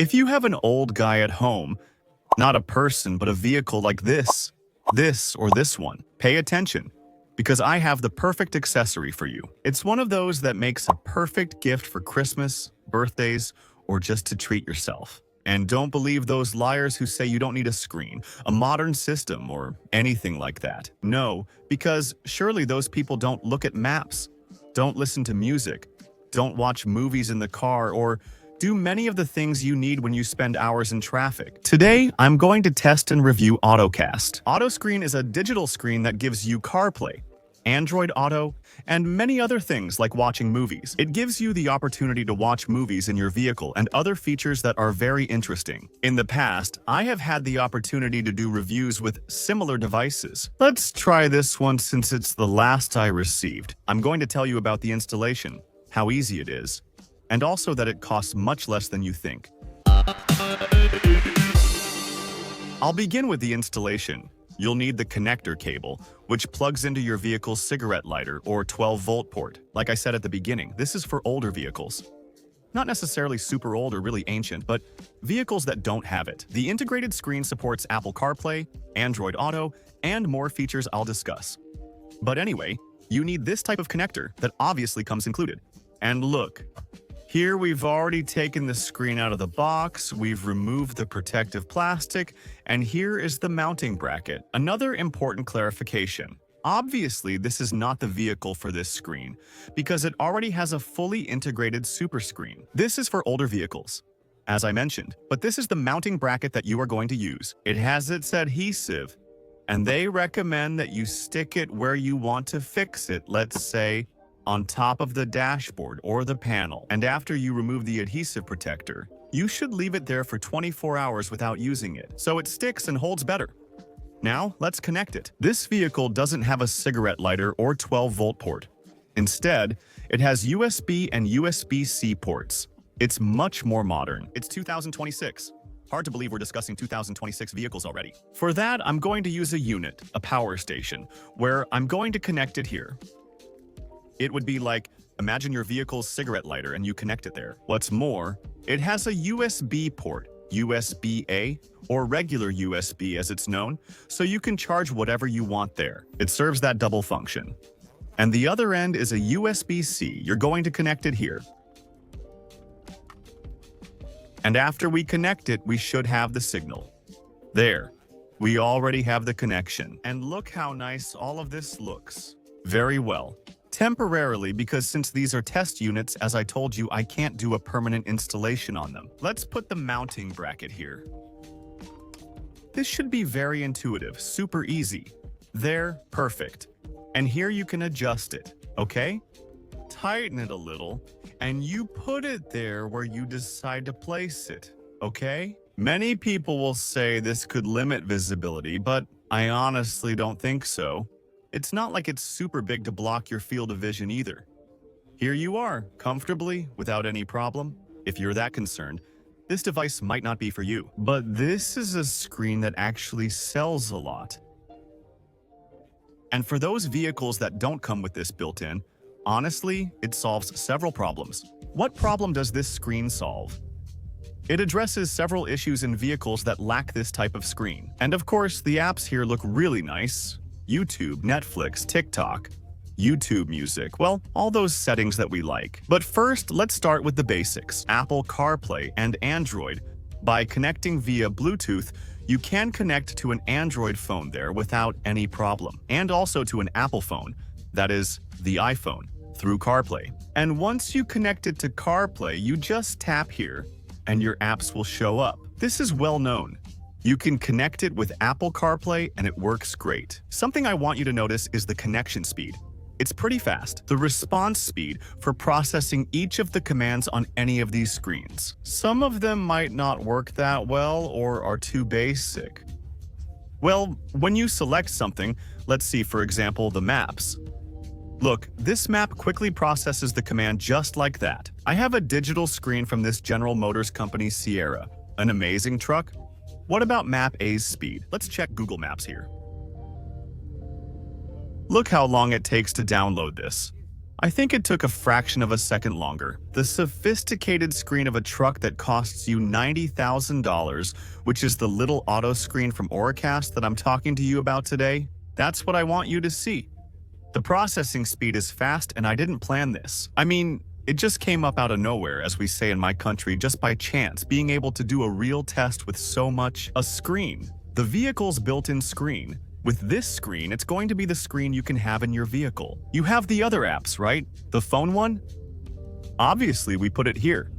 If you have an old guy at home, not a person, but a vehicle like this, or this one, pay attention, because I have the perfect accessory for you. It's one of those that makes a perfect gift for Christmas, birthdays, or just to treat yourself. And don't believe those liars who say you don't need a screen, a modern system, or anything like that. No, because surely those people don't look at maps, don't listen to music, don't watch movies in the car, or do many of the things you need when you spend hours in traffic. Today, I'm going to test and review AutoCast. AutoScreen is a digital screen that gives you CarPlay, Android Auto, and many other things like watching movies. It gives you the opportunity to watch movies in your vehicle and other features that are very interesting. In the past, I have had the opportunity to do reviews with similar devices. Let's try this one since it's the last I received. I'm going to tell you about the installation, how easy it is, and also that it costs much less than you think. I'll begin with the installation. You'll need the connector cable, which plugs into your vehicle's cigarette lighter or 12-volt port. Like I said at the beginning, this is for older vehicles. Not necessarily super old or really ancient, but vehicles that don't have it. The integrated screen supports Apple CarPlay, Android Auto, and more features I'll discuss. But anyway, you need this type of connector that obviously comes included. And look, here we've already taken the screen out of the box, we've removed the protective plastic, and here is the mounting bracket. Another important clarification. Obviously, this is not the vehicle for this screen, because it already has a fully integrated super screen. This is for older vehicles, as I mentioned, but this is the mounting bracket that you are going to use. It has its adhesive, and they recommend that you stick it where you want to fix it, let's say, on top of the dashboard or the panel. And after you remove the adhesive protector, you should leave it there for 24 hours without using it, so it sticks and holds better. Now, let's connect it. This vehicle doesn't have a cigarette lighter or 12-volt port. Instead, it has USB and USB-C ports. It's much more modern. It's 2026. Hard to believe we're discussing 2026 vehicles already. For that, I'm going to use a unit, a power station, where I'm going to connect it here. It would be like, imagine your vehicle's cigarette lighter and you connect it there. What's more, it has a USB port, USB-A, or regular USB as it's known, so you can charge whatever you want there. It serves that double function. And the other end is a USB-C. You're going to connect it here. And after we connect it, we should have the signal. There, we already have the connection. And look how nice all of this looks. Very well. Temporarily, because since these are test units, as I told you, I can't do a permanent installation on them. Let's put the mounting bracket here. This should be very intuitive, super easy. There, perfect. And here you can adjust it, okay? Tighten it a little, and you put it there where you decide to place it, okay? Many people will say this could limit visibility, but I honestly don't think so. It's not like it's super big to block your field of vision either. Here you are, comfortably, without any problem. If you're that concerned, this device might not be for you. But this is a screen that actually sells a lot. And for those vehicles that don't come with this built-in, honestly, it solves several problems. What problem does this screen solve? It addresses several issues in vehicles that lack this type of screen. And of course, the apps here look really nice. YouTube, Netflix, TikTok, YouTube Music, well, all those settings that we like. But first, let's start with the basics. Apple CarPlay and Android. By connecting via Bluetooth, you can connect to an Android phone there without any problem, and also to an Apple phone, that is, the iPhone, through CarPlay. And once you connect it to CarPlay, you just tap here, and your apps will show up. This is well known. You can connect it with Apple CarPlay and it works great. Something I want you to notice is the connection speed. It's pretty fast. The response speed for processing each of the commands on any of these screens. Some of them might not work that well or are too basic. Well, when you select something, let's see, for example, the maps. Look, this map quickly processes the command just like that. I have a digital screen from this General Motors company Sierra. An amazing truck. What about Map A's speed? Let's check Google Maps here. Look how long it takes to download this. I think it took a fraction of a second longer. The sophisticated screen of a truck that costs you $90,000, which is the little AutoScreen from AutoCast that I'm talking to you about today, that's what I want you to see. The processing speed is fast and I didn't plan this. I mean, it just came up out of nowhere, as we say in my country, just by chance, being able to do a real test with so much a screen. The vehicle's built-in screen. With this screen, it's going to be the screen you can have in your vehicle. You have the other apps, right? The phone one? Obviously, we put it here.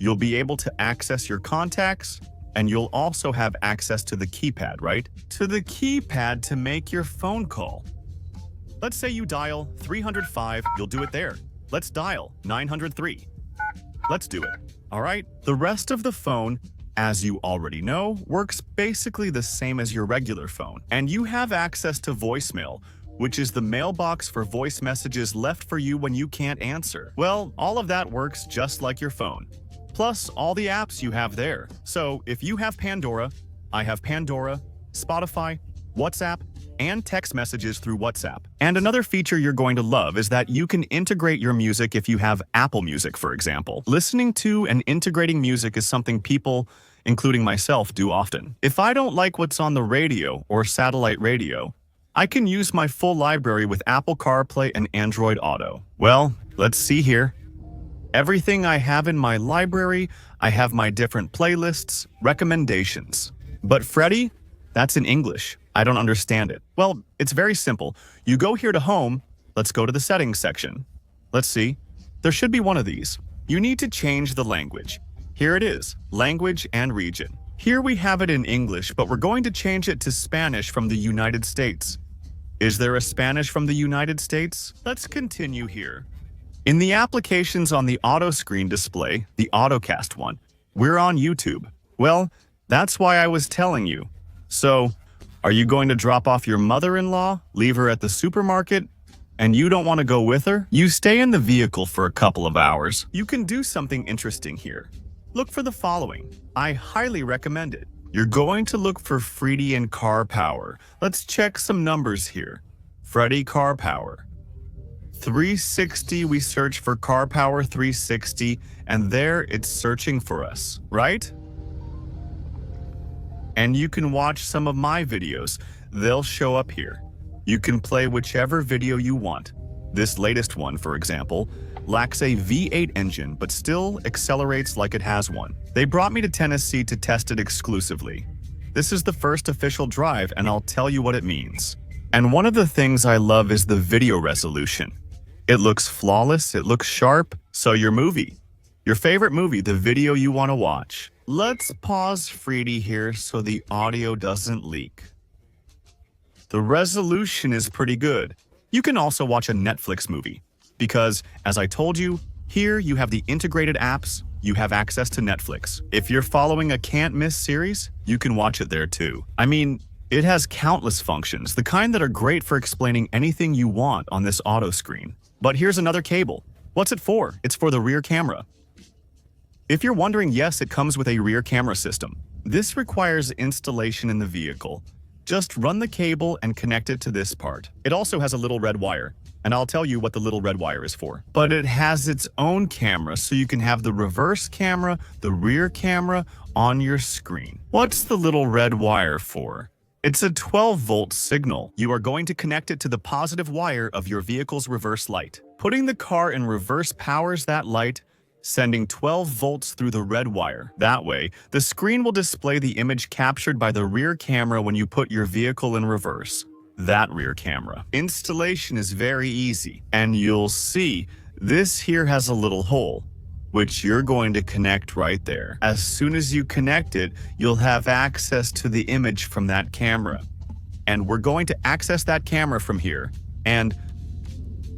You'll be able to access your contacts, and you'll also have access to the keypad, right? To the keypad to make your phone call. Let's say you dial 305, you'll do it there. Let's dial 903. Let's do it, all right? The rest of the phone, as you already know, works basically the same as your regular phone. And you have access to voicemail, which is the mailbox for voice messages left for you when you can't answer. Well, all of that works just like your phone. Plus, all the apps you have there. So, if you have Pandora, I have Pandora, Spotify, WhatsApp, and text messages through WhatsApp. And another feature you're going to love is that you can integrate your music if you have Apple Music, for example. Listening to and integrating music is something people, including myself, do often. If I don't like what's on the radio or satellite radio, I can use my full library with Apple CarPlay and Android Auto. Well, let's see here. Everything I have in my library, I have my different playlists, recommendations. But Freddie, that's in English. I don't understand it. Well, it's very simple. You go here to Home. Let's go to the Settings section. Let's see. There should be one of these. You need to change the language. Here it is, Language and Region. Here we have it in English, but we're going to change it to Spanish from the United States. Is there a Spanish from the United States? Let's continue here. In the applications on the AutoScreen display, the AutoCast one, we're on YouTube. Well, that's why I was telling you. So, are you going to drop off your mother-in-law, leave her at the supermarket, and you don't want to go with her? You stay in the vehicle for a couple of hours. You can do something interesting here. Look for the following. I highly recommend it. You're going to look for Freddie and Car Power. Let's check some numbers here. Freddie Car Power. 360, we search for Car Power 360, and there it's searching for us, right? And you can watch some of my videos. They'll show up here. You can play whichever video you want. This latest one, for example, lacks a V8 engine, but still accelerates like it has one. They brought me to Tennessee to test it exclusively. This is the first official drive, and I'll tell you what it means. And one of the things I love is the video resolution. It looks flawless, it looks sharp, so your favorite movie, the video you want to watch. Let's pause Freddie here so the audio doesn't leak. The resolution is pretty good. You can also watch a Netflix movie because, as I told you, here you have the integrated apps, you have access to Netflix. If you're following a can't-miss series, you can watch it there too. I mean, it has countless functions, the kind that are great for explaining anything you want on this AutoScreen. But here's another cable. What's it for? It's for the rear camera. If you're wondering, yes, it comes with a rear camera system. This requires installation in the vehicle. Just run the cable and connect it to this part. It also has a little red wire, and I'll tell you what the little red wire is for. But it has its own camera, so you can have the reverse camera, the rear camera on your screen. What's the little red wire for? It's a 12-volt signal. You are going to connect it to the positive wire of your vehicle's reverse light. Putting the car in reverse powers that light, sending 12 volts through the red wire. That way, the screen will display the image captured by the rear camera when you put your vehicle in reverse. That rear camera. Installation is very easy, and you'll see this here has a little hole, which you're going to connect right there. As soon as you connect it, you'll have access to the image from that camera. And we're going to access that camera from here. And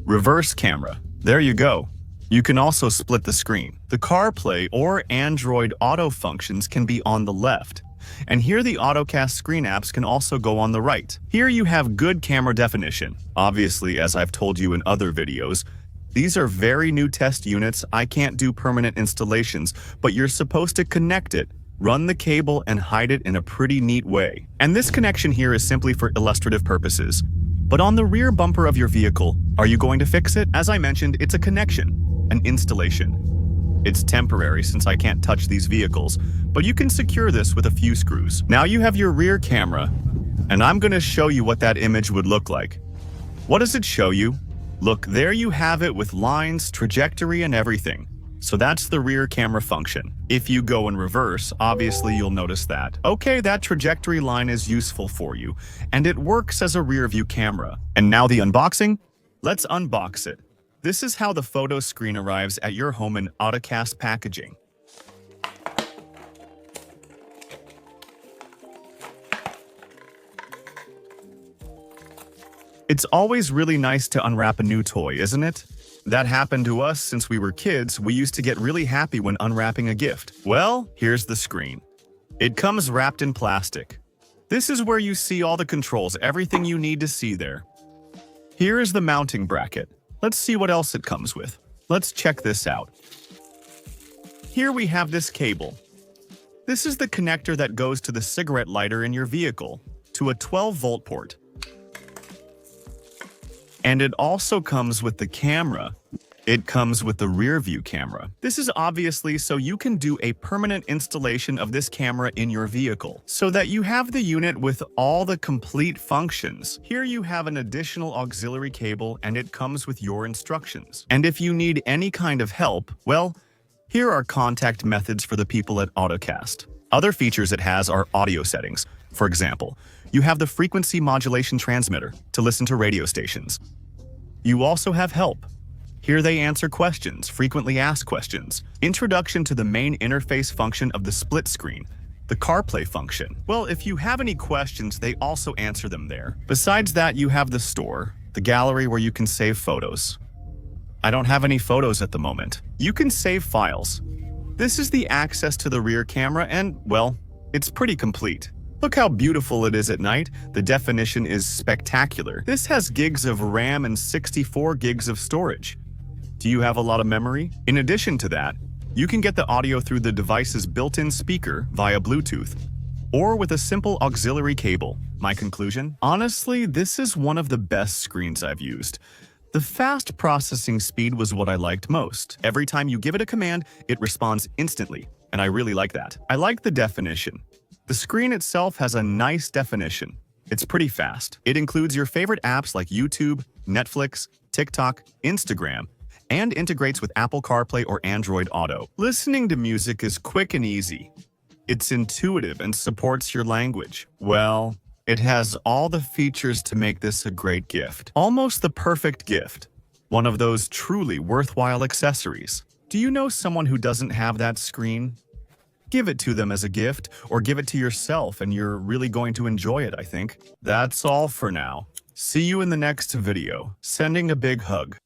reverse camera. There you go. You can also split the screen. The CarPlay or Android Auto functions can be on the left. And here the AutoCast screen apps can also go on the right. Here you have good camera definition. Obviously, as I've told you in other videos, these are very new test units. I can't do permanent installations, but you're supposed to connect it, run the cable, and hide it in a pretty neat way. And this connection here is simply for illustrative purposes. But on the rear bumper of your vehicle, are you going to fix it? As I mentioned, it's a connection, an installation. It's temporary since I can't touch these vehicles, but you can secure this with a few screws. Now you have your rear camera, and I'm going to show you what that image would look like. What does it show you? Look, there you have it with lines, trajectory, and everything. So that's the rear camera function. If you go in reverse, obviously you'll notice that. Okay, that trajectory line is useful for you, and it works as a rear view camera. And now the unboxing? Let's unbox it. This is how the photo screen arrives at your home in AutoCast packaging. It's always really nice to unwrap a new toy, isn't it? That happened to us since we were kids. We used to get really happy when unwrapping a gift. Well, here's the screen. It comes wrapped in plastic. This is where you see all the controls, everything you need to see there. Here is the mounting bracket. Let's see what else it comes with. Let's check this out. Here we have this cable. This is the connector that goes to the cigarette lighter in your vehicle, to a 12-volt port. And it also comes with the camera. It comes with the rear view camera. This is obviously so you can do a permanent installation of this camera in your vehicle, so that you have the unit with all the complete functions. Here you have an additional auxiliary cable, and it comes with your instructions. And if you need any kind of help, well, here are contact methods for the people at AutoCast. Other features it has are audio settings. For example, you have the frequency modulation transmitter to listen to radio stations. You also have help. Here they answer questions, frequently asked questions. Introduction to the main interface function of the split screen, the CarPlay function. Well, if you have any questions, they also answer them there. Besides that, you have the store, the gallery where you can save photos. I don't have any photos at the moment. You can save files. This is the access to the rear camera and, well, it's pretty complete. Look how beautiful it is at night. The definition is spectacular. This has gigs of RAM and 64 gigs of storage. Do you have a lot of memory? In addition to that, you can get the audio through the device's built-in speaker via Bluetooth, or with a simple auxiliary cable. My conclusion? Honestly, this is one of the best screens I've used. The fast processing speed was what I liked most. Every time you give it a command, it responds instantly, and I really like that. I like the definition. The screen itself has a nice definition. It's pretty fast. It includes your favorite apps like YouTube, Netflix, TikTok, Instagram, and integrates with Apple CarPlay or Android Auto. Listening to music is quick and easy. It's intuitive and supports your language. Well, it has all the features to make this a great gift. Almost the perfect gift. One of those truly worthwhile accessories. Do you know someone who doesn't have that screen? Give it to them as a gift, or give it to yourself, and you're really going to enjoy it, I think. That's all for now. See you in the next video. Sending a big hug.